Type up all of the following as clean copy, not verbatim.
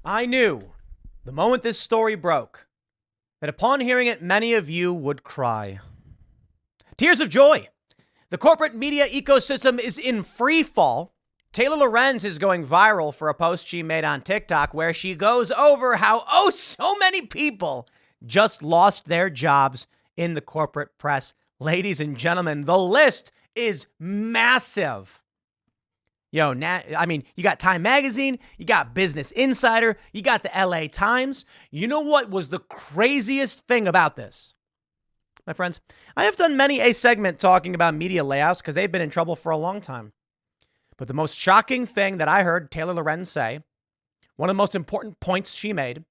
I knew the moment this story broke that upon hearing it, many of you would cry. Tears of joy. The corporate media ecosystem is in free fall. Taylor Lorenz is going viral for a post she made on TikTok where she goes over how, so many people just lost their jobs in the corporate press. Ladies and gentlemen, the list is massive. You got Time Magazine, you got Business Insider, you got the LA Times. You know what was the craziest thing about this? My friends, I have done many a segment talking about media layoffs because they've been in trouble for a long time. But the most shocking thing that I heard Taylor Lorenz say, one of the most important points she made,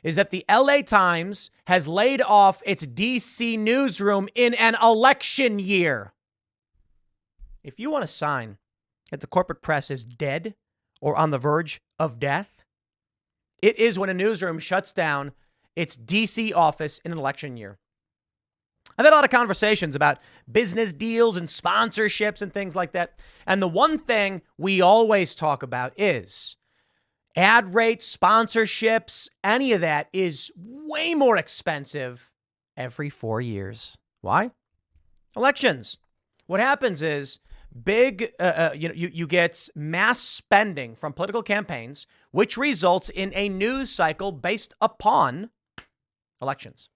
is that the LA Times has laid off its DC newsroom in an election year. If you want a sign that the corporate press is dead or on the verge of death, it is when a newsroom shuts down its DC office in an election year. I've had a lot of conversations about business deals and sponsorships and things like that. And the one thing we always talk about is ad rates, sponsorships, any of that is way more expensive every 4 years. Why? Elections. What happens is you get mass spending from political campaigns, which results in a news cycle based upon elections.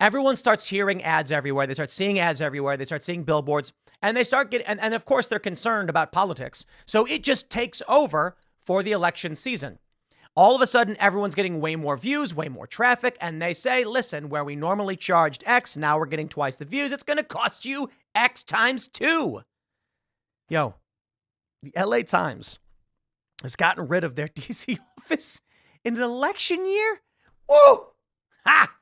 Everyone starts hearing ads everywhere. They start seeing ads everywhere. They start seeing billboards, and they start getting, and of course they're concerned about politics. So it just takes over for the election season. All of a sudden, everyone's getting way more views, way more traffic, and they say, listen, where we normally charged X, now we're getting twice the views. It's going to cost you X times 2. The LA Times has gotten rid of their DC office in an election year? Woo! Ha!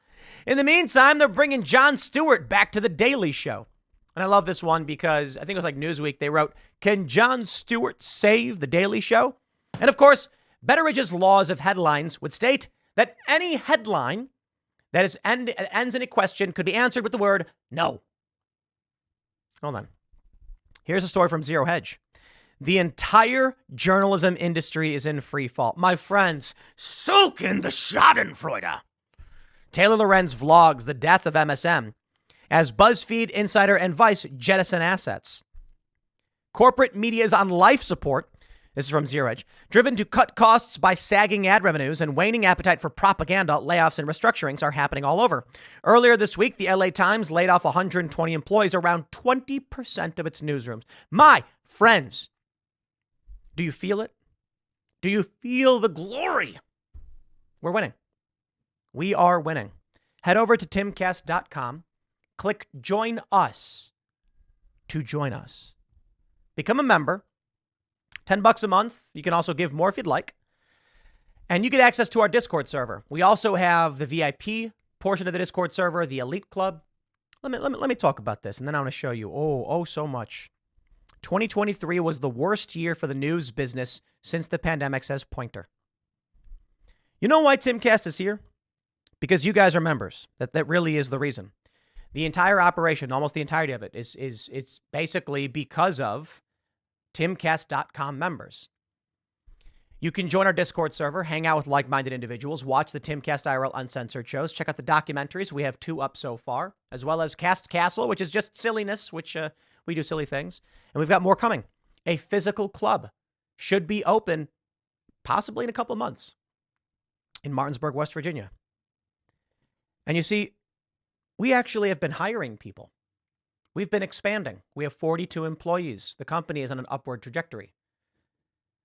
In the meantime, they're bringing Jon Stewart back to The Daily Show. And I love this one because I think it was like Newsweek. They wrote, can Jon Stewart save The Daily Show? And of course, Betteridge's laws of headlines would state that any headline that ends in a question could be answered with the word no. Hold on. Here's a story from Zero Hedge. The entire journalism industry is in free fall. My friends, soak in the schadenfreude. Taylor Lorenz vlogs the death of MSM as BuzzFeed, Insider, and Vice jettison assets. Corporate media is on life support. This is from Zero Hedge. Driven to cut costs by sagging ad revenues and waning appetite for propaganda, layoffs and restructurings are happening all over. Earlier this week, the LA Times laid off 120 employees, around 20% of its newsrooms. My friends, do you feel it? Do you feel the glory? We're winning. We are winning. Head over to timcast.com. Click Join Us to join us. Become a member. $10 a month. You can also give more if you'd like. And you get access to our Discord server. We also have the VIP portion of the Discord server, the Elite Club. Let me talk about this, and then I want to show you. So much. 2023 was the worst year for the news business since the pandemic, says Pointer. You know why Timcast is here? Because you guys are members. That really is the reason. The entire operation, almost the entirety of it, is basically because of Timcast.com members. You can join our Discord server, hang out with like-minded individuals, watch the Timcast IRL uncensored shows, check out the documentaries. We have 2 up so far, as well as Cast Castle, which is just silliness, which we do silly things. And we've got more coming. A physical club should be open possibly in a couple of months in Martinsburg, West Virginia. And you see, we actually have been hiring people. We've been expanding. We have 42 employees. The company is on an upward trajectory.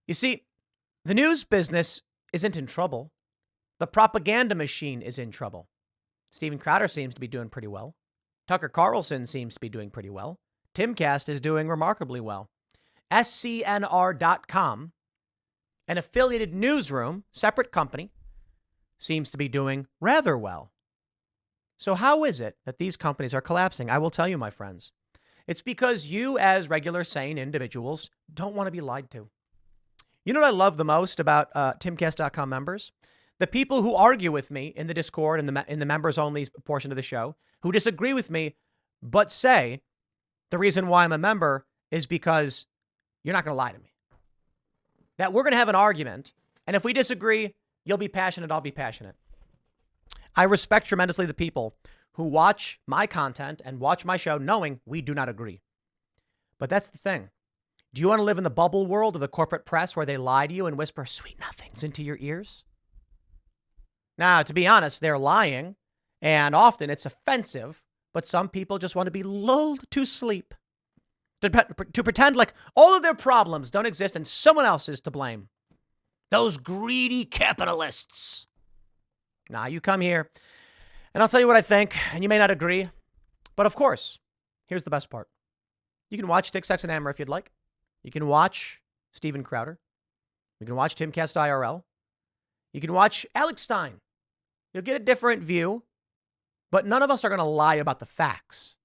You see, the news business isn't in trouble. The propaganda machine is in trouble. Steven Crowder seems to be doing pretty well. Tucker Carlson seems to be doing pretty well. Timcast is doing remarkably well. SCNR.com, an affiliated newsroom, separate company, seems to be doing rather well. So how is it that these companies are collapsing? I will tell you, my friends. It's because you, as regular, sane individuals, don't want to be lied to. You know what I love the most about Timcast.com members? The people who argue with me in the Discord and in the members-only portion of the show, who disagree with me, but say the reason why I'm a member is because you're not going to lie to me. That we're going to have an argument, And if we disagree, you'll be passionate, I'll be passionate. I respect tremendously the people who watch my content and watch my show knowing we do not agree. But that's the thing. Do you want to live in the bubble world of the corporate press where they lie to you and whisper sweet nothings into your ears? Now, to be honest, they're lying, and often it's offensive, but some people just want to be lulled to sleep, to pretend like all of their problems don't exist and someone else is to blame. Those greedy capitalists. Now, you come here, and I'll tell you what I think, and you may not agree, but of course, here's the best part. You can watch Dick, Sex, and Hammer if you'd like. You can watch Steven Crowder. You can watch Timcast IRL. You can watch Alex Stein. You'll get a different view, but none of us are going to lie about the facts.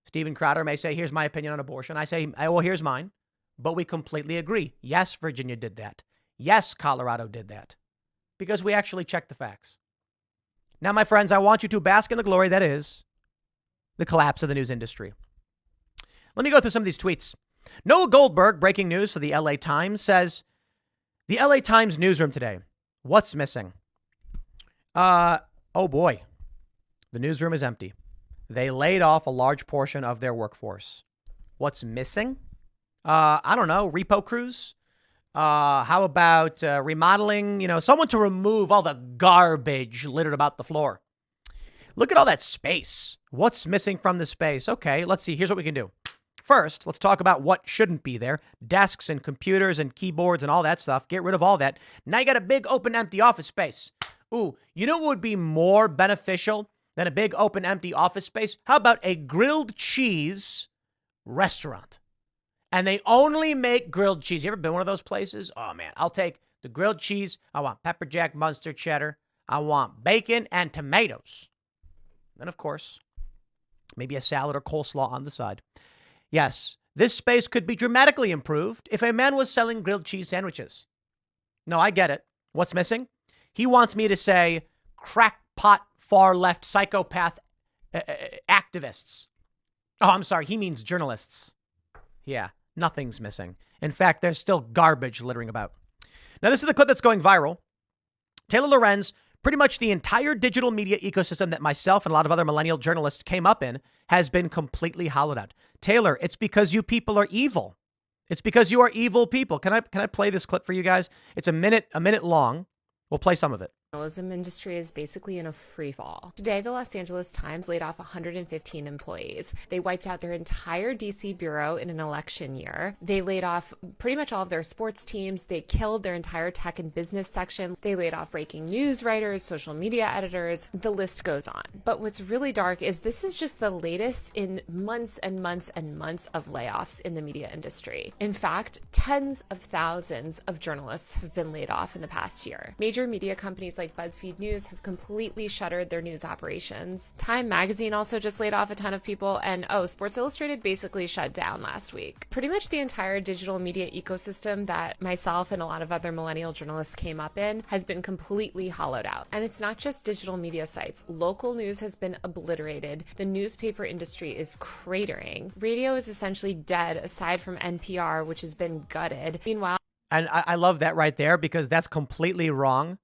Steven Crowder may say, here's my opinion on abortion. I say, well, here's mine. But we completely agree. Yes, Virginia did that. Yes, Colorado did that. Because we actually checked the facts. Now, my friends, I want you to bask in the glory that is the collapse of the news industry. Let me go through some of these tweets. Noah Goldberg, breaking news for the LA Times, says, the LA Times newsroom today. What's missing? Oh boy. The newsroom is empty. They laid off a large portion of their workforce. What's missing? I don't know. Repo crews? How about remodeling? Someone to remove all the garbage littered about the floor. Look at all that space. What's missing from the space? Okay, let's see. Here's what we can do. First, let's talk about what shouldn't be there. Desks and computers and keyboards and all that stuff. Get rid of all that. Now you got a big open empty office space. Ooh, you know what would be more beneficial than a big open empty office space? How about a grilled cheese restaurant? And they only make grilled cheese. You ever been one of those places? Oh man, I'll take the grilled cheese. I want pepper jack, mustard, cheddar. I want bacon and tomatoes. Then of course, maybe a salad or coleslaw on the side. Yes, this space could be dramatically improved if a man was selling grilled cheese sandwiches. No, I get it. What's missing? He wants me to say crackpot, far left, psychopath activists. Oh, I'm sorry. He means journalists. Yeah, nothing's missing. In fact, there's still garbage littering about. Now, this is the clip that's going viral. Taylor Lorenz, pretty much the entire digital media ecosystem that myself and a lot of other millennial journalists came up in has been completely hollowed out. Taylor, it's because you people are evil. It's because you are evil people. Can I play this clip for you guys? It's a minute long. We'll play some of it. The journalism industry is basically in a free fall. Today, the Los Angeles Times laid off 115 employees. They wiped out their entire DC bureau in an election year. They laid off pretty much all of their sports teams. They killed their entire tech and business section. They laid off breaking news writers, social media editors. The list goes on. But what's really dark is this is just the latest in months and months and months of layoffs in the media industry. In fact, tens of thousands of journalists have been laid off in the past year. Major media companies like BuzzFeed News have completely shuttered their news operations. Time magazine also just laid off a ton of people, and Sports Illustrated basically shut down last week. Pretty much the entire digital media ecosystem that myself and a lot of other millennial journalists came up in has been completely hollowed out. And it's not just digital media sites. Local news has been obliterated. The newspaper industry is cratering. Radio is essentially dead aside from NPR, which has been gutted. Meanwhile, and I love that right there because that's completely wrong.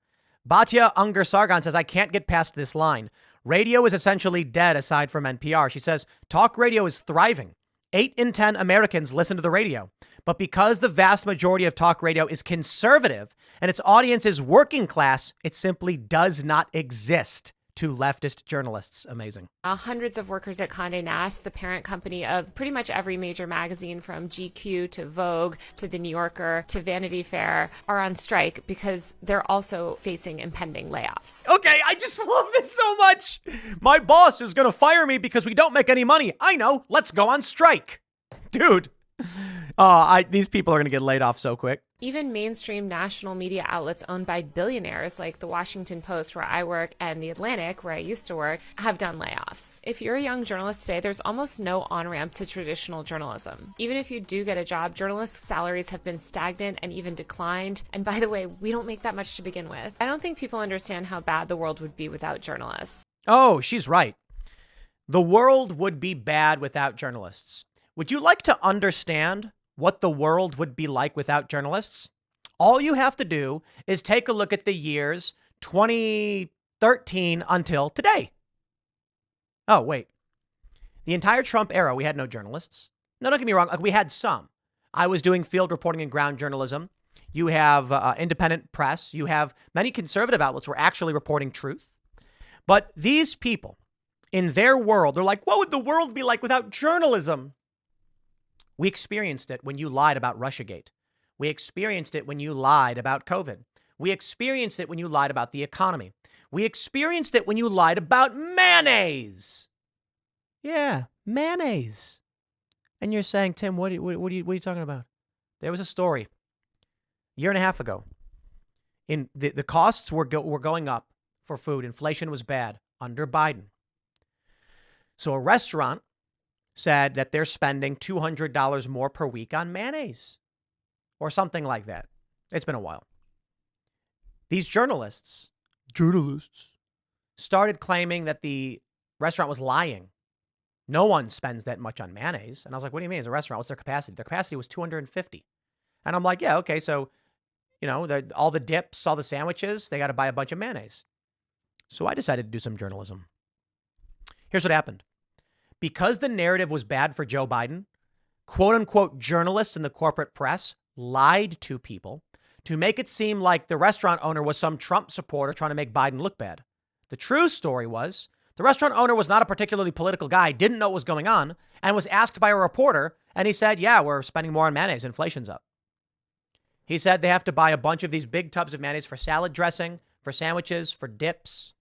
Batya Unger Sargon says, I can't get past this line. Radio is essentially dead aside from NPR. She says, talk radio is thriving. 8 in 10 Americans listen to the radio. But because the vast majority of talk radio is conservative and its audience is working class, it simply does not exist to leftist journalists. Amazing. Hundreds of workers at Condé Nast, the parent company of pretty much every major magazine from GQ to Vogue to The New Yorker to Vanity Fair, are on strike because they're also facing impending layoffs. Okay, I just love this so much. My boss is going to fire me because we don't make any money. I know. Let's go on strike. Dude. These people are going to get laid off so quick. Even mainstream national media outlets owned by billionaires like the Washington Post, where I work, and the Atlantic, where I used to work, have done layoffs. If you're a young journalist today, there's almost no on-ramp to traditional journalism. Even if you do get a job, journalists' salaries have been stagnant and even declined. And by the way, we don't make that much to begin with. I don't think people understand how bad the world would be without journalists. Oh, she's right. The world would be bad without journalists. Would you like to understand what the world would be like without journalists? All you have to do is take a look at the years 2013 until today. Oh, wait. The entire Trump era, we had no journalists. No, don't get me wrong. Like, we had some. I was doing field reporting and ground journalism. You have independent press. You have many conservative outlets who are actually reporting truth. But these people, in their world, they're like, what would the world be like without journalism? We experienced it when you lied about Russiagate. We experienced it when you lied about COVID. We experienced it when you lied about the economy. We experienced it when you lied about mayonnaise. Yeah, mayonnaise. And you're saying, Tim, what are you talking about? There was a story a year and a half ago. The costs were going up for food. Inflation was bad under Biden. So a restaurant said that they're spending $200 more per week on mayonnaise or something like that. It's been a while. These journalists started claiming that the restaurant was lying. No one spends that much on mayonnaise. And I was like, what do you mean? It's a restaurant. What's their capacity? Their capacity was 250. And I'm like, yeah, okay. So, all the dips, all the sandwiches, they got to buy a bunch of mayonnaise. So I decided to do some journalism. Here's what happened. Because the narrative was bad for Joe Biden, quote unquote journalists in the corporate press lied to people to make it seem like the restaurant owner was some Trump supporter trying to make Biden look bad. The true story was the restaurant owner was not a particularly political guy, didn't know what was going on, and was asked by a reporter, and he said, yeah, we're spending more on mayonnaise. Inflation's up. He said they have to buy a bunch of these big tubs of mayonnaise for salad dressing, for sandwiches, for dips,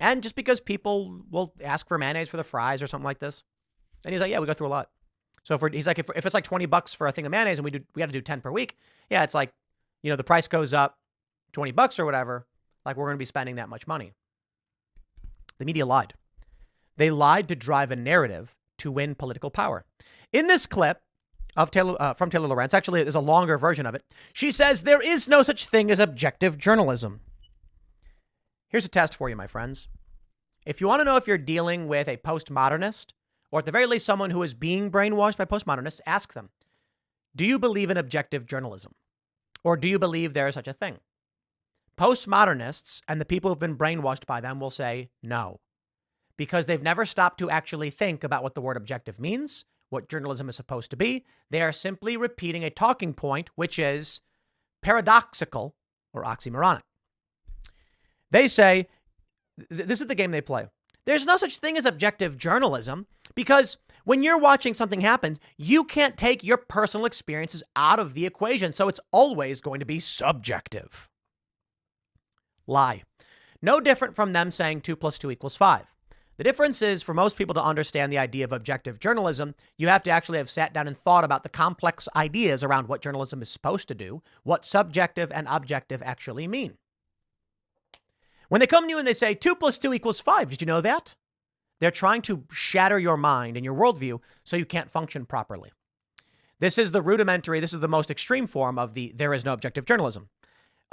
and just because people will ask for mayonnaise for the fries or something like this. And he's like, yeah, we go through a lot. So he's like, if it's like $20 for a thing of mayonnaise and we got to do 10 per week, yeah, it's like, the price goes up $20 or whatever, like we're going to be spending that much money. The media lied. They lied to drive a narrative to win political power. In this clip of from Taylor Lorenz, actually, there's a longer version of it. She says there is no such thing as objective journalism. Here's a test for you, my friends. If you want to know if you're dealing with a postmodernist, or at the very least someone who is being brainwashed by postmodernists, ask them, do you believe in objective journalism? Or do you believe there is such a thing? Postmodernists and the people who've been brainwashed by them will say no, because they've never stopped to actually think about what the word objective means, what journalism is supposed to be. They are simply repeating a talking point, which is paradoxical or oxymoronic. They say, this is the game they play. There's no such thing as objective journalism because when you're watching something happen, you can't take your personal experiences out of the equation. So it's always going to be subjective. Lie. No different from them saying 2 + 2 = 5. The difference is for most people to understand the idea of objective journalism, you have to actually have sat down and thought about the complex ideas around what journalism is supposed to do, what subjective and objective actually mean. When they come to you and they say 2 + 2 = 5, did you know that? They're trying to shatter your mind and your worldview so you can't function properly. This is the most extreme form of there is no objective journalism.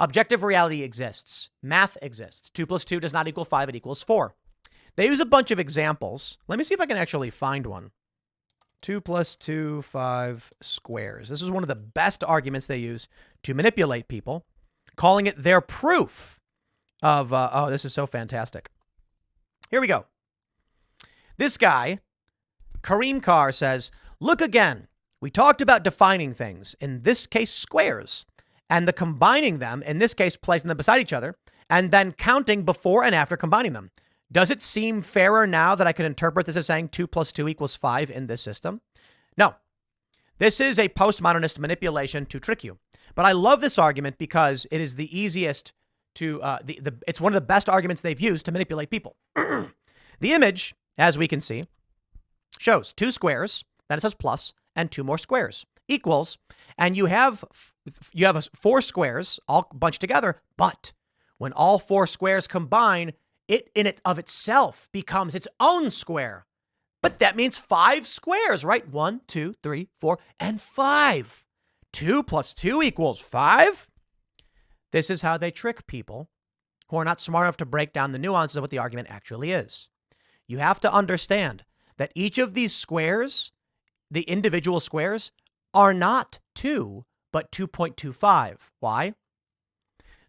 Objective reality exists. Math exists. 2 + 2 does not equal 5, it equals 4. They use a bunch of examples. Let me see if I can actually find one. 2 + 2, 5 squares. This is one of the best arguments they use to manipulate people, calling it their proof of, this is so fantastic. Here we go. This guy, Kareem Carr, says, look again. We talked about defining things, in this case, squares, and the combining them, in this case, placing them beside each other, and then counting before and after combining them. Does it seem fairer now that I can interpret this as saying 2 + 2 = 5 in this system? No. This is a postmodernist manipulation to trick you. But I love this argument because it is the easiest to, it's one of the best arguments they've used to manipulate people. The image, as we can see, shows 2 squares, then it says plus, and 2 more squares, equals, and you have 4 squares all bunched together, but when all 4 squares combine, it in it of itself becomes its own square. But that means 5 squares, right? 1, 2, 3, 4, and 5. 2 + 2 = 5. This is how they trick people who are not smart enough to break down the nuances of what the argument actually is. You have to understand that each of these squares, the individual squares, are not 2, but 2.25. Why?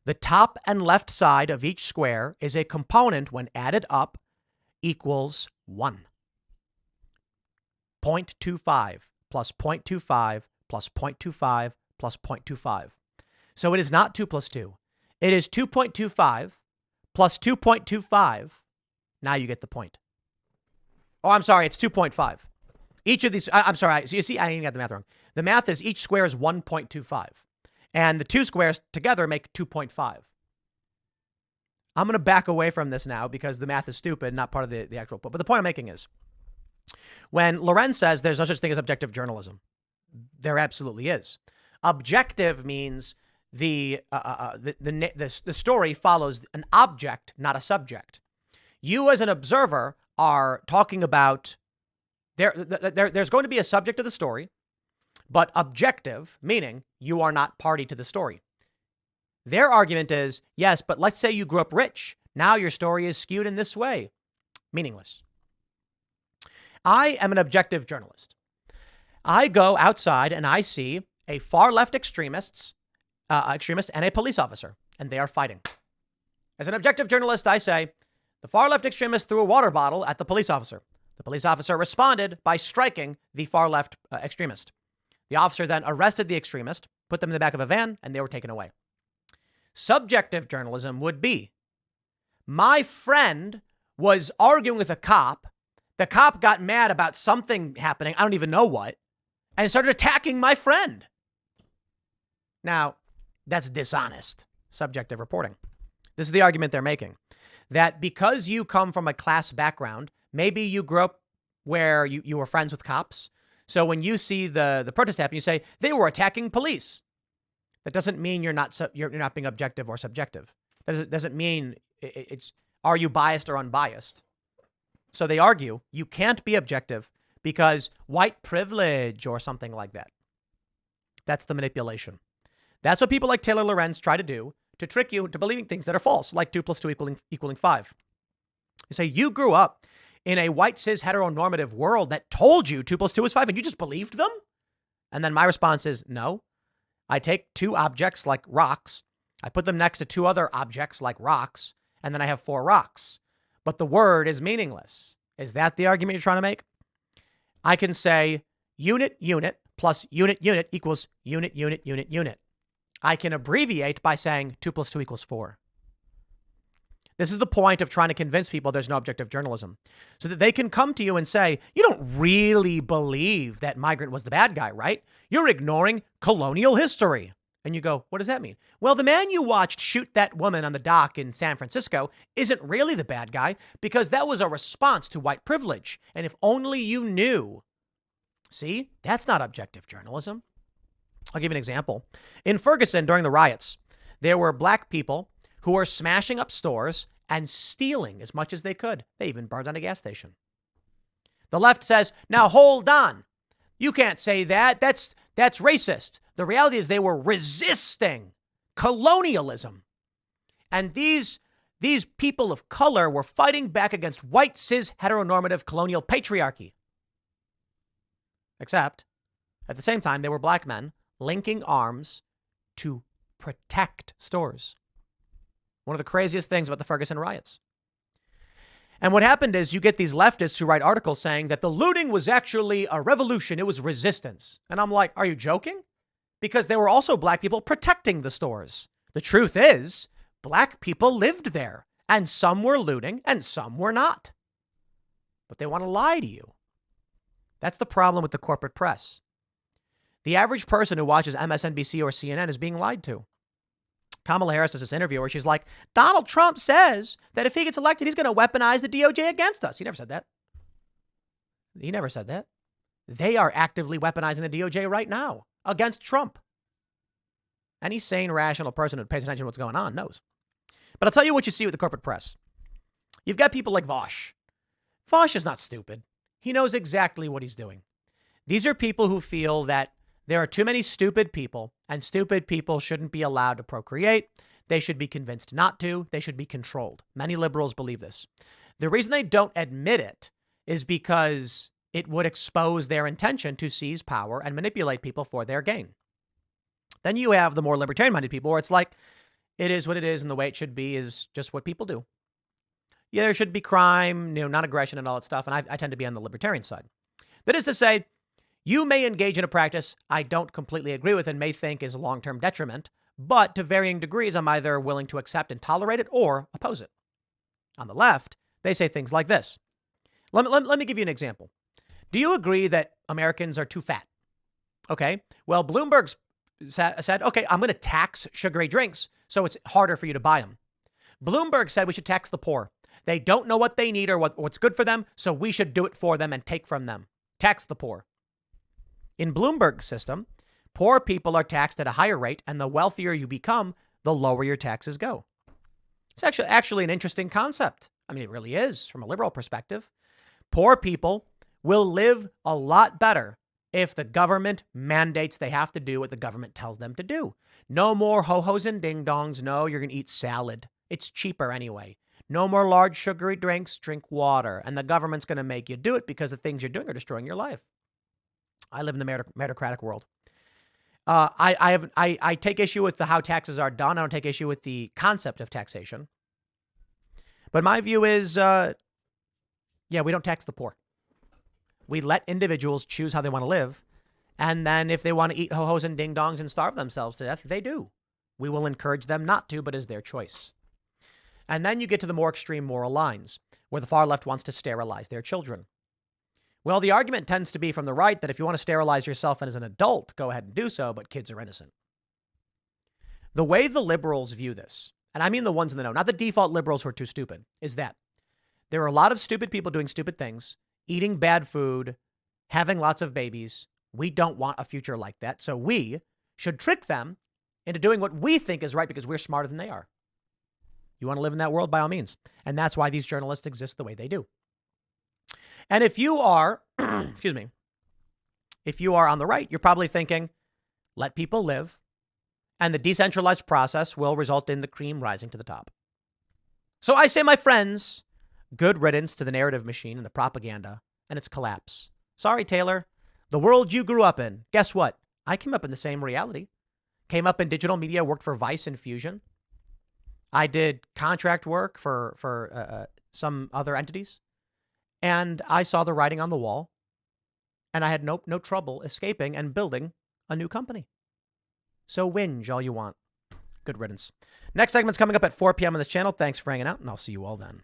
The top and left side of each square is a component when added up equals 1. 0.25 plus 0.25 plus 0.25 plus 0.25. So it is not 2 plus 2. It is 2.25 plus 2.25. Now you get the point. Oh, I'm sorry. It's 2.5. Each of these, I'm sorry. So you see, I even got the math wrong. The math is each square is 1.25. And the two squares together make 2.5. I'm going to back away from this now because the math is stupid, not part of the actual book. But the point I'm making is when Lorenz says there's no such thing as objective journalism, there absolutely is. Objective means the story follows an object, not a subject. You as an observer are talking about there's going to be a subject of the story, but objective, meaning you are not party to the story. Their argument is, yes, but let's say you grew up rich. Now your story is skewed in this way. Meaningless. I am an objective journalist. I go outside and I see a far left extremist and a police officer, and they are fighting. As an objective journalist, I say, the far left extremist threw a water bottle at the police officer. The police officer responded by striking the far left extremist. The officer then arrested the extremist, put them in the back of a van, and they were taken away. Subjective journalism would be, my friend was arguing with a cop. The cop got mad about something happening, I don't even know what, and started attacking my friend. Now, that's dishonest subjective reporting. This is the argument they're making, that because you come from a class background, maybe you grew up where you were friends with cops. So when you see the protest happen, you say they were attacking police. That doesn't mean you're not being objective or subjective. Doesn't mean it's are you biased or unbiased. So they argue you can't be objective because white privilege or something like that. That's the manipulation. That's what people like Taylor Lorenz try to do to trick you into believing things that are false, like 2 plus 2 equaling 5. You say you grew up in a white cis heteronormative world that told you 2 plus 2 is 5 and you just believed them? And then my response is no. I take two objects like rocks, I put them next to two other objects like rocks, and then I have 4 rocks. But the word is meaningless. Is that the argument you're trying to make? I can say unit plus unit equals unit. I can abbreviate by saying 2 plus 2 equals 4. This is the point of trying to convince people there's no objective journalism, so that they can come to you and say, you don't really believe that migrant was the bad guy, right? You're ignoring colonial history. And you go, what does that mean? Well, the man you watched shoot that woman on the dock in San Francisco isn't really the bad guy because that was a response to white privilege. And if only you knew. See, that's not objective journalism. I'll give you an example. In Ferguson, during the riots, there were black people who were smashing up stores and stealing as much as they could. They even burned down a gas station. The left says, now hold on. You can't say that. That's racist. The reality is they were resisting colonialism. And these people of color were fighting back against white, cis, heteronormative colonial patriarchy. Except, at the same time, they were black men linking arms to protect stores. One of the craziest things about the Ferguson riots. And what happened is you get these leftists who write articles saying that the looting was actually a revolution. It was resistance. And I'm like, are you joking? Because there were also black people protecting the stores. The truth is, black people lived there, and some were looting and some were not. But they want to lie to you. That's the problem with the corporate press. The average person who watches MSNBC or CNN is being lied to. Kamala Harris has this interview where she's like, Donald Trump says that if he gets elected, he's going to weaponize the DOJ against us. He never said that. He never said that. They are actively weaponizing the DOJ right now against Trump. Any sane, rational person who pays attention to what's going on knows. But I'll tell you what you see with the corporate press. You've got people like Vosh. Vosh is not stupid. He knows exactly what he's doing. These are people who feel that there are too many stupid people, and stupid people shouldn't be allowed to procreate. They should be convinced not to. They should be controlled. Many liberals believe this. The reason they don't admit it is because it would expose their intention to seize power and manipulate people for their gain. Then you have the more libertarian-minded people where it's like, it is what it is and the way it should be is just what people do. Yeah, there should be crime, non-aggression and all that stuff. And I tend to be on the libertarian side. That is to say, you may engage in a practice I don't completely agree with and may think is a long-term detriment, but to varying degrees, I'm either willing to accept and tolerate it or oppose it. On the left, they say things like this. Let me give you an example. Do you agree that Americans are too fat? Okay. Well, Bloomberg said, okay, I'm going to tax sugary drinks so it's harder for you to buy them. Bloomberg said we should tax the poor. They don't know what they need or what's good for them, so we should do it for them and take from them. Tax the poor. In Bloomberg's system, poor people are taxed at a higher rate, and the wealthier you become, the lower your taxes go. It's actually an interesting concept. I mean, it really is from a liberal perspective. Poor people will live a lot better if the government mandates they have to do what the government tells them to do. No more ho-hos and ding-dongs. No, you're going to eat salad. It's cheaper anyway. No more large sugary drinks. Drink water. And the government's going to make you do it because the things you're doing are destroying your life. I live in the meritocratic world. I take issue with how taxes are done. I don't take issue with the concept of taxation. But my view is, we don't tax the poor. We let individuals choose how they want to live. And then if they want to eat ho-hos and ding-dongs and starve themselves to death, they do. We will encourage them not to, but it's their choice. And then you get to the more extreme moral lines, where the far left wants to sterilize their children. Well, the argument tends to be from the right that if you want to sterilize yourself as an adult, go ahead and do so, but kids are innocent. The way the liberals view this, and I mean the ones in the know, not the default liberals who are too stupid, is that there are a lot of stupid people doing stupid things, eating bad food, having lots of babies. We don't want a future like that. So we should trick them into doing what we think is right because we're smarter than they are. You want to live in that world? By all means. And that's why these journalists exist the way they do. And if you are, if you are on the right, you're probably thinking, let people live, and the decentralized process will result in the cream rising to the top. So I say, my friends, good riddance to the narrative machine and the propaganda and its collapse. Sorry, Taylor. The world you grew up in. Guess what? I came up in the same reality. Came up in digital media, worked for Vice and Fusion. I did contract work for some other entities. And I saw the writing on the wall. And I had no trouble escaping and building a new company. So whinge all you want. Good riddance. Next segment's coming up at 4 p.m. on this channel. Thanks for hanging out, and I'll see you all then.